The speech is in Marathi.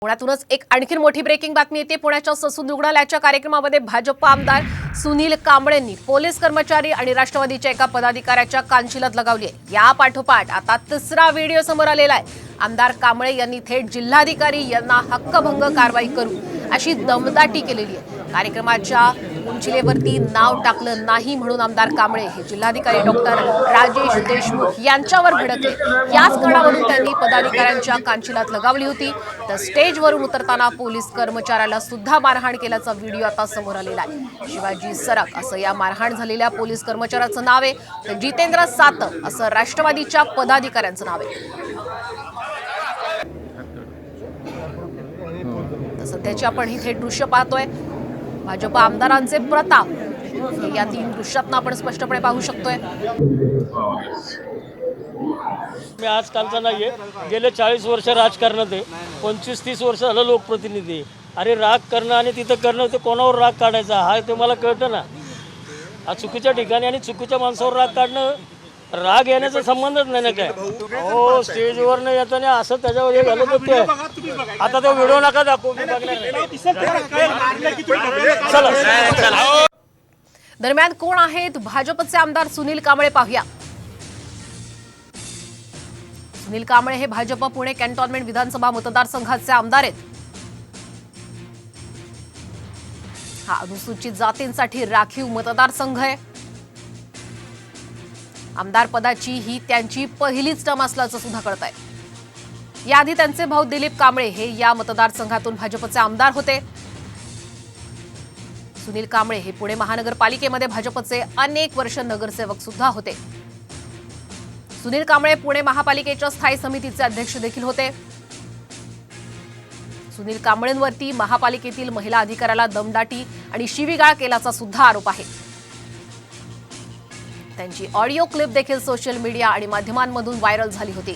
पुण्यातूनच एक आणखी मोठी ब्रेकिंग बातमी येते। पुण्याच्या ससून रुग्णालयाच्या कार्यक्रमामध्ये भाजप आमदार सुनील कांबळेंनी पोलीस कर्मचारी आणि राष्ट्रवादीच्या एका पदाधिकाऱ्याच्या कानशिलात लगावली आहे। या पाठोपाठ आता तिसरा व्हिडिओ समोर आलेला आहे। आमदार कांबळे यांनी थेट जिल्हाधिकारी यांना हक्कभंग कारवाई करू अशी दमदाटी केलेली आहे। कार्यक्रमाच्या उंचिलेवरती नाव टाकलं नाही म्हणून आमदार कांबळे हे जिल्हाधिकारी डॉक्टर राजेश देशमुख यांच्यावर भडकले। याच कारणावरून त्यांनी पदाधिकाऱ्यांच्या कानशिलात लगावली होती। तर स्टेजवरून उतरताना पोलीस कर्मचाऱ्याला सुद्धा मारहाण केल्याचा व्हिडिओ आता समोर आलेला आहे। शिवाजी सरक असं या मारहाण झालेल्या पोलीस कर्मचाऱ्याचं नाव आहे, तर जितेंद्र सातव असं राष्ट्रवादीच्या पदाधिकाऱ्यांचं नाव आहे। सध्याची आपण ही थेट दृश्य पाहतोय। भाजप आमदारांचे प्रताप हे या तीन दृश्यातून आपण स्पष्टपणे पाहू शकतोय। मी आजकालचा नाहीये, गेले 40 वर्ष राजकारणात आहे, 25-30 वर्ष झालं लोकप्रतिनिधी आहे। अरे राग करणं आणि तिथं करणं, ते कोणावर राग काढायचा हा ते मला कळतं ना। हा चुकीच्या ठिकाणी आणि चुकीच्या माणसावर राग काढणं, राग येण्याचा संबंधच नाही ना काय। हो, स्टेजवर नाही येताना असं त्याच्यावर हे घालत होते। आता तो व्हिडिओ नका दाखवू, मी बघणार नाही। दरम्यान कोण आहेत भाजपचे आमदार सुनील कांबळे पाहूया। सुनील कांबळे हे भाजप पुणे कॅन्टोन्मेंट विधानसभा मतदारसंघाचे आमदार आहेत। हा अनुसूचित जातींसाठी राखीव मतदारसंघ आहे। आमदार पदाची ही त्यांची पहिलीच टर्म असल्याचं सुद्धा कळत आहे। याआधी त्यांचे भाऊ दिलीप कांबळे हे या मतदारसंघातून भाजपचे आमदार होते। सुनील कांबळे हे पुणे महानगरपालिकेमध्ये भाजपचे अनेक वर्ष नगरसेवक सुद्धा होते। सुनील कांबळे पुणे महापालिकेच्या स्थायी समितीचे अध्यक्ष देखील होते। सुनील कांबळेंवरती महापालिकेतील महिला अधिकाऱ्याला दमदाटी आणि शिवीगाळ केल्याचा सुद्धा आरोप आहे। त्यांची ऑडिओ क्लिप देखील सोशल मीडिया आणि माध्यमांमधून व्हायरल झाली होती।